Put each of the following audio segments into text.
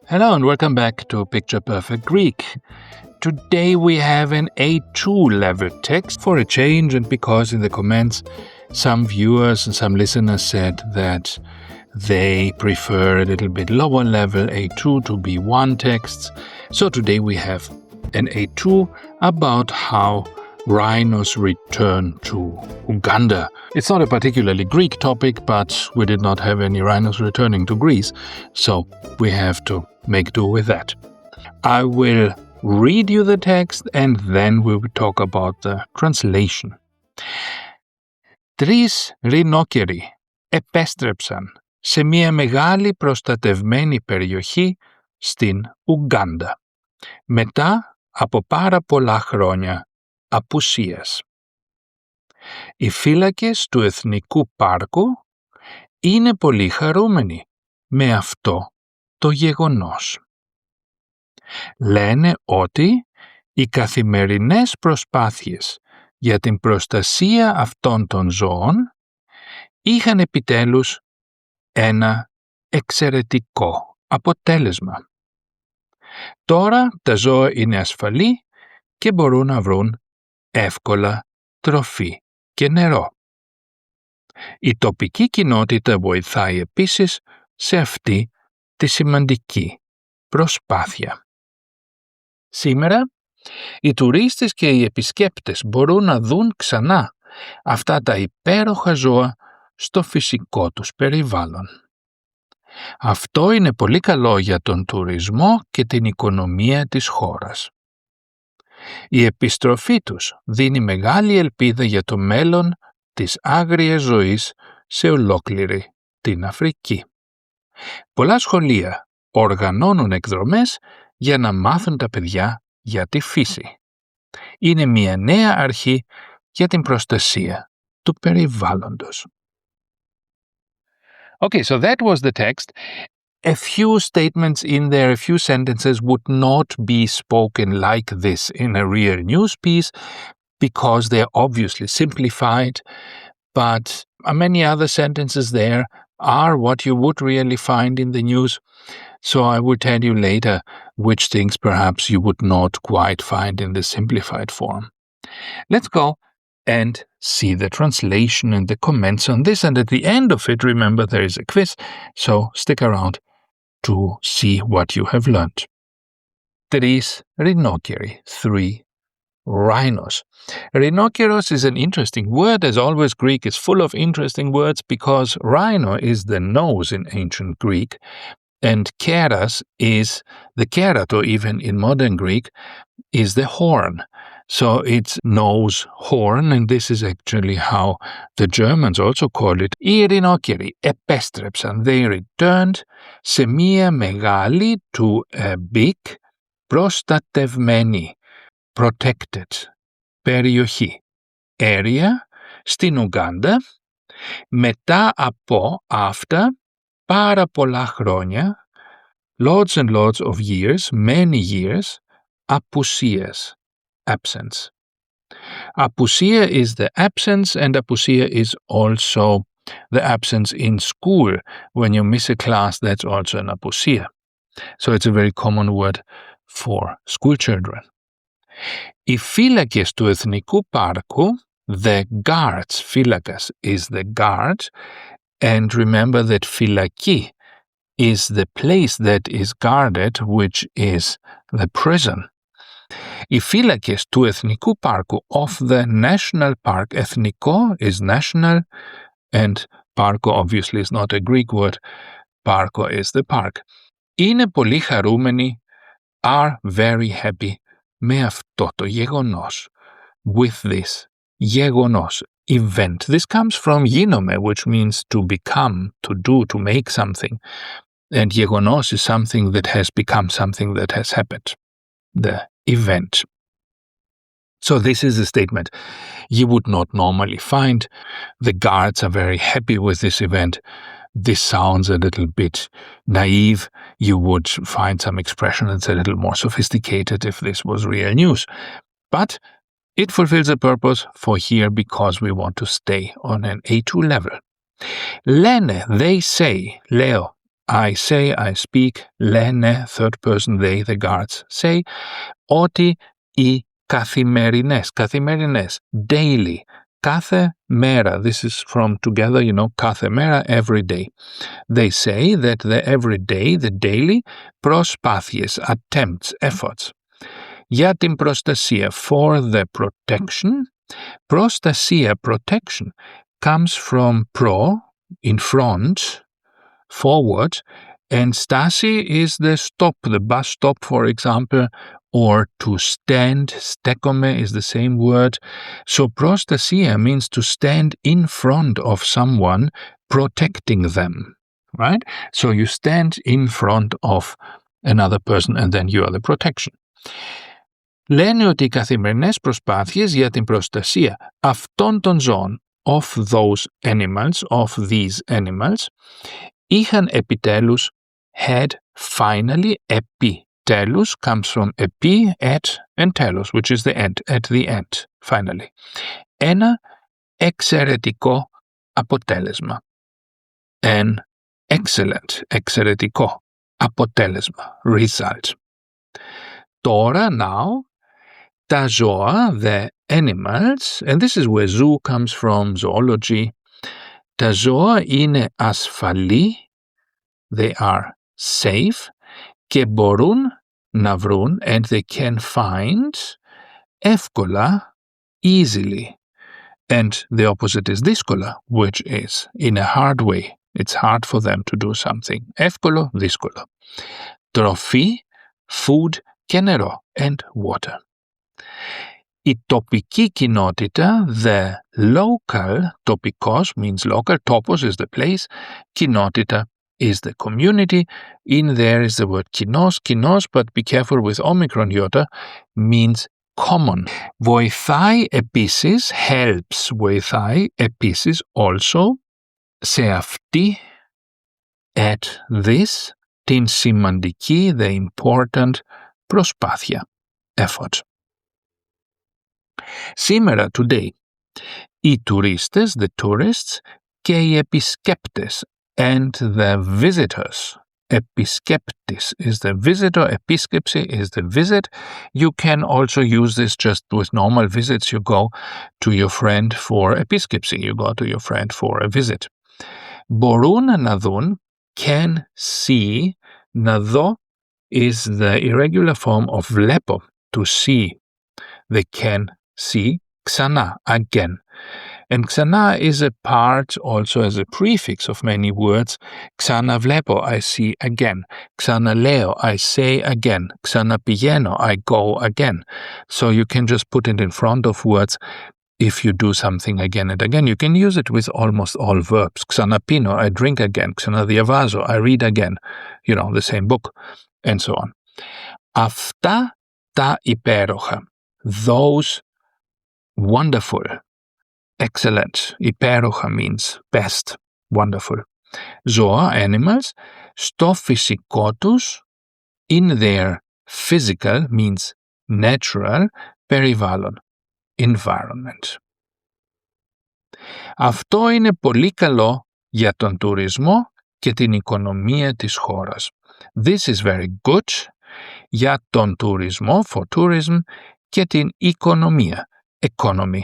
Hello and welcome back to Picture Perfect Greek. Today we have an A2 level text for a change, and because in the comments some viewers and some listeners said that they prefer a little bit lower level A2 to B1 texts. So today we have an A2 about how rhinos return to Uganda. It's not a particularly Greek topic, but we did not have any rhinos returning to Greece, so we have to make do with that. I will read you the text and then we will talk about the translation. Τρεις ρινόκεροι επέστρεψαν σε μια μεγάλη προστατευμένη περιοχή στην Ουγκάντα μετά από πάρα πολλά χρόνια απουσίας. Οι φύλακες του Εθνικού Πάρκου είναι πολύ χαρούμενοι με αυτό το γεγονός. Λένε ότι οι καθημερινές προσπάθειες για την προστασία αυτών των ζώων είχαν επιτέλους ένα εξαιρετικό αποτέλεσμα. Τώρα τα ζώα είναι ασφαλή και μπορούν να βρουν εύκολα τροφή και νερό. Η τοπική κοινότητα βοηθάει επίσης σε αυτή τη σημαντική προσπάθεια. Σήμερα, οι τουρίστες και οι επισκέπτες μπορούν να δουν ξανά αυτά τα υπέροχα ζώα στο φυσικό τους περιβάλλον. Αυτό είναι πολύ καλό για τον τουρισμό και την οικονομία της χώρας. Η επιστροφή τους δίνει μεγάλη ελπίδα για το μέλλον της άγριας ζωής σε ολόκληρη την Αφρική. Πολλά σχολεία οργανώνουν εκδρομές για να μάθουν τα παιδιά για τη φύση. Είναι μια νέα αρχή για την προστασία του περιβάλλοντος. Okay, so that was the text. A few statements in there, a few sentences would not be spoken like this in a real news piece because they're obviously simplified, but many other sentences there are what you would really find in the news. So I will tell you later which things perhaps you would not quite find in the simplified form. Let's go and see the translation and the comments on this. And at the end of it, remember, there is a quiz, so stick around to see what you have learned. Τρεις ρινόκεροι, three rhinos. Rhinoceros is an interesting word. As always, Greek is full of interesting words because rhino is the nose in ancient Greek, and keras is the kerato, even in modern Greek, is the horn. So it's nose, horn, and this is actually how the Germans also call it. Οι ρινόκεροι επέστρεψαν. They returned σε μια μεγάλη, to a big, προστατευμένη, protected, περιοχή, area, στην Ουγκάντα, μετά από, after, πάρα πολλά χρόνια, lots and lots of years, many years, απουσίας, absence. Απουσία is the absence, and απουσία is also the absence in school. When you miss a class, that's also an απουσία. So it's a very common word for school children. Οι φύλακες του Εθνικού Πάρκου, the guards, φύλακας is the guard, and remember that φυλακή is the place that is guarded, which is the prison. Οι φύλακες του Εθνικού Πάρκου, of the national park, εθνικό is national, and πάρκο obviously is not a Greek word, πάρκο is the park. Είναι πολύ χαρούμενοι, are very happy, με αυτό το γεγονός, with this γεγονός, event. This comes from γίνομαι, which means to become, to do, to make something. And γεγονός is something that has become something that has happened. The event. So this is a statement you would not normally find. The guards are very happy with this event. This sounds a little bit naive. You would find some expression that's a little more sophisticated if this was real news. But it fulfills a purpose for here because we want to stay on an A2 level. Λένε, they say, λέω, I say, I speak, λένε, third person, they, the guards, say, ότι οι καθημερινές, daily, κάθε μέρα, this is from together, κάθε μέρα, every day. They say that the every day, the daily, προσπάθειες, attempts, efforts. Για την προστασία, for the protection. Προστασία, protection, comes from pro, in front, forward, and stasi is the stop, the bus stop, for example, or to stand. Stekome is the same word. So prostasia means to stand in front of someone, protecting them, right? So you stand in front of another person and then you are the protection. Λένε ότι οι καθημερινές προσπάθειες για την προστασία αυτών των ζώων, of those animals, of these animals, είχαν επιτέλους, had finally, επιτέλους comes from epi, at, and telos, which is the end, at the end, finally. Ένα εξαιρετικό αποτέλεσμα. An excellent, εξαιρετικό αποτέλεσμα, result. Τώρα, now, τα ζώα, the animals, and this is where zoo comes from, zoology. Τα ζώα είναι ασφαλή, they are safe, και μπορούν να βρουν, and they can find, εύκολα, easily. And the opposite is δύσκολα, which is in a hard way. It's hard for them to do something. Εύκολο, δύσκολο. Τροφή, food, και νερό, and water. Η τοπική κοινότητα, the local, τοπικός means local, topos is the place, κοινότητα is the community. In there is the word kinos, but be careful with omicron iota, means common. Βοηθάει επίσης, helps, βοηθάει επίσης also, σε αυτή, at this, την σημαντική, the important, προσπάθεια, effort. Σήμερα, today, οι τουρίστες, the tourists, και οι επισκέπτες, and the visitors. Επισκέπτης is the visitor, επίσκεψη is the visit. You can also use this just with normal visits. You go to your friend for επίσκεψη. You go to your friend for a visit. Μπορούν να δουν, can see, να δω is the irregular form of βλέπω, to see. They can see, ξανά, again. And ξανά is a part also as a prefix of many words. Ξαναβλέπω, I see again. Ξαναλέω, I say again. Ξαναπηγαίνω, I go again. So you can just put it in front of words if you do something again and again. You can use it with almost all verbs. Ξαναπίνω, I drink again. Ξαναδιαβάζω, I read again. The same book, and so on. Αυτά τα υπέροχα. Those wonderful, excellent, υπέροχα means best, wonderful. Ζώα, animals, στο φυσικό τους, in their physical means natural, περιβάλλον, environment. Αυτό είναι πολύ καλό για τον τουρισμό και την οικονομία της χώρας. This is very good για τον τουρισμό, for tourism, και την οικονομία, economy,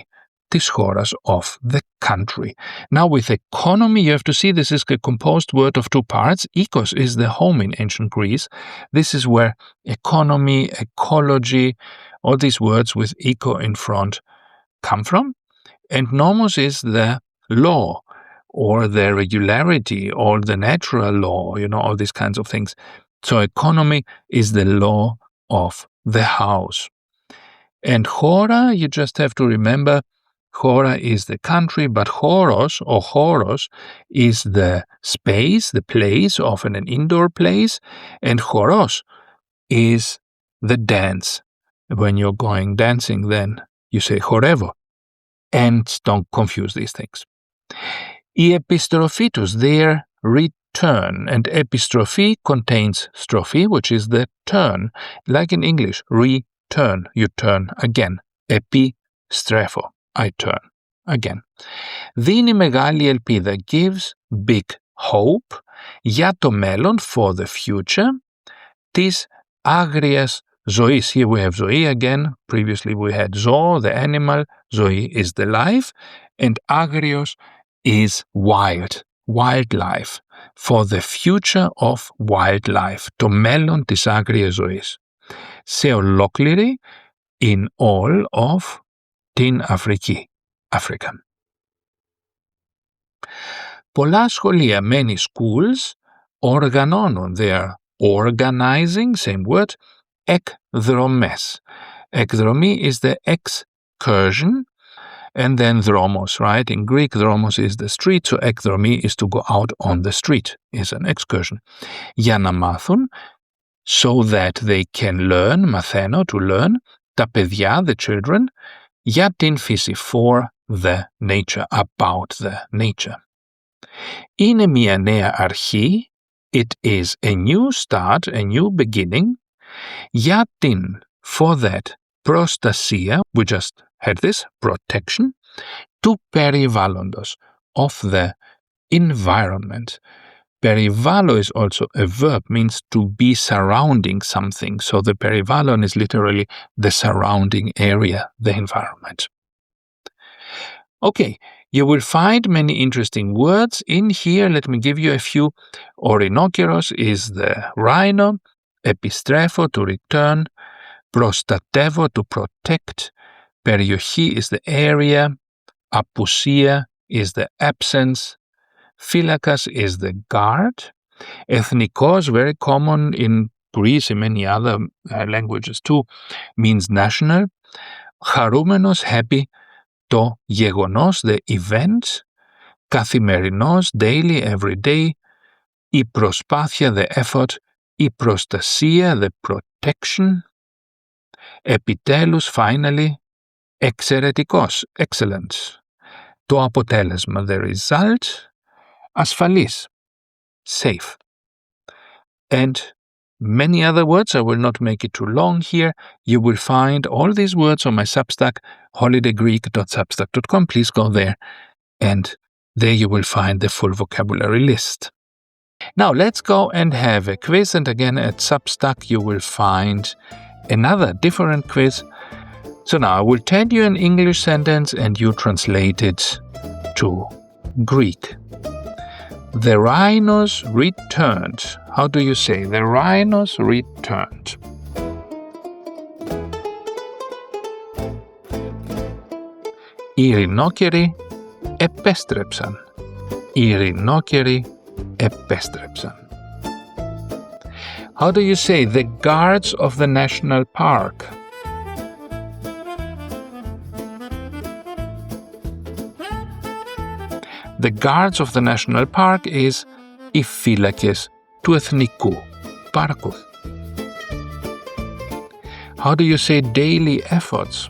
της χώρας, of the country. Now with economy, you have to see this is a composed word of two parts. Ecos is the home in ancient Greece. This is where economy, ecology, all these words with eco in front come from. And nomos is the law, or the regularity, or the natural law, all these kinds of things. So economy is the law of the house. And hora, you just have to remember, hora is the country, but horos, or horos, is the space, the place, often an indoor place, and horos is the dance. When you're going dancing, then you say horevo. And don't confuse these things. Η επιστροφή τους, their return, and epistrophe contains strophe, which is the turn, like in English, return, you turn again. Epistrefo, I turn again. Δίνει μεγάλη ελπίδα, gives big hope, για το μέλλον, for the future, της άγριας ζωής. Here we have ζωή again. Previously we had ζώο, the animal. Ζωή is the life. And άγριος is wild. Wildlife. For the future of wildlife. Το μέλλον της άγριας ζωής. Σε ολόκληρη, in all of την Αφρική. Africa. Πολλά σχολεία, many schools, οργανώνουν, they are organizing, same word, εκδρομές. Εκδρομή is the excursion, and then dromos, right? In Greek, dromos is the street, so εκδρομή is to go out on the street, is an excursion. Για να μάθουν, so that they can learn, μαθαίνω, to learn, τα παιδιά, the children, για την φύση, for the nature, about the nature. Είναι μια νέα αρχή, it is a new start, a new beginning, για την, for that, προστασία, we just had this, protection, του περιβάλλοντος, of the environment. Περιβάλλον is also a verb, means to be surrounding something. So the περιβάλλον is literally the surrounding area, the environment. Okay, you will find many interesting words in here. Let me give you a few. Orinokeros is the rhino. Επιστρέφω, to return. Προστατεύω, to protect. Περιοχή is the area. Απουσία is the absence. Φύλακας is the guard. Ethnikos, very common in Greece, in many other languages too, means national. Χαρούμενος, happy. Το γεγονός, the event. Καθημερινός, daily, every day. Η προσπάθεια, the effort. Η προστασία, the protection. Επιτέλους, finally. Εξαιρετικός, excellent. Το αποτέλεσμα, the result. Ασφαλής, safe. And many other words. I will not make it too long here. You will find all these words on my Substack, holidaygreek.substack.com. Please go there, and there you will find the full vocabulary list. Now let's go and have a quiz, and again at Substack you will find another different quiz. So now I will tell you an English sentence and you translate it to Greek. The rhinos returned. How do you say? The rhinos returned. Οι ρινόκεροι επέστρεψαν. Οι ρινόκεροι επέστρεψαν. How do you say? The guards of the national park. The guards of the national park is οι φύλακες του Εθνικού Πάρκου. How do you say daily efforts?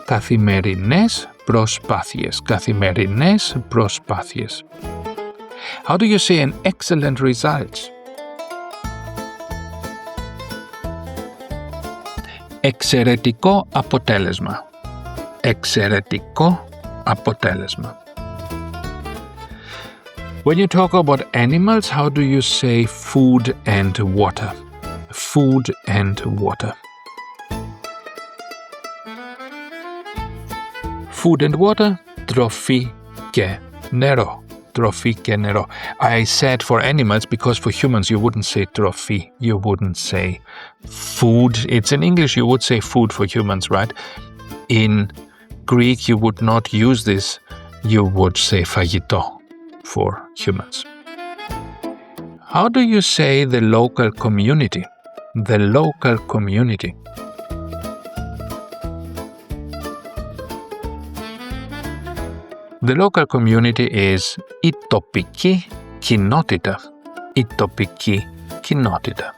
Καθημερινές προσπάθειες. Καθημερινές προσπάθειες. How do you say an excellent result? Εξαιρετικό αποτέλεσμα. Εξαιρετικό αποτέλεσμα. When you talk about animals, how do you say food and water? Food and water. Food and water, τροφή και νερό. Τροφή και νερό. I said for animals because for humans you wouldn't say τροφή. You wouldn't say food. It's in English you would say food for humans, right? In Greek you would not use this. You would say φαγητό for humans. How do you say the local community? The local community. The local community is η τοπική κοινότητα. Η τοπική κοινότητα.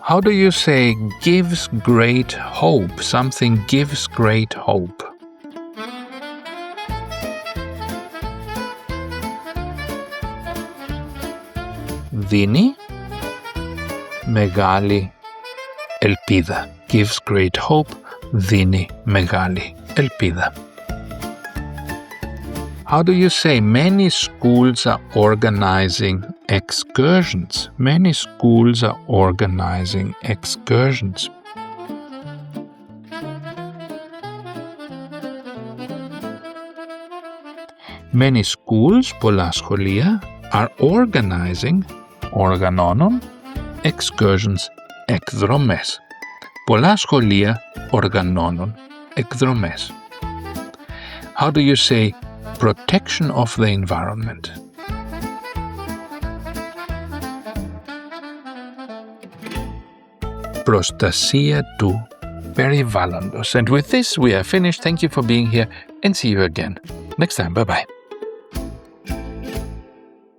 How do you say gives great hope? Something gives great hope. Δίνει μεγάλη ελπίδα. Gives great hope. Δίνει μεγάλη ελπίδα. How do you say many schools are organizing excursions? Many schools are organizing excursions. Many schools, πολλά σχολεία, are organizing, οργανώνουν, excursions, εκδρομές. Πολλά σχολεία οργανώνουν εκδρομές. How do you say protection of the environment? Προστασία του περιβάλλοντος. And with this we are finished. Thank you for being here and see you again next time. Bye bye.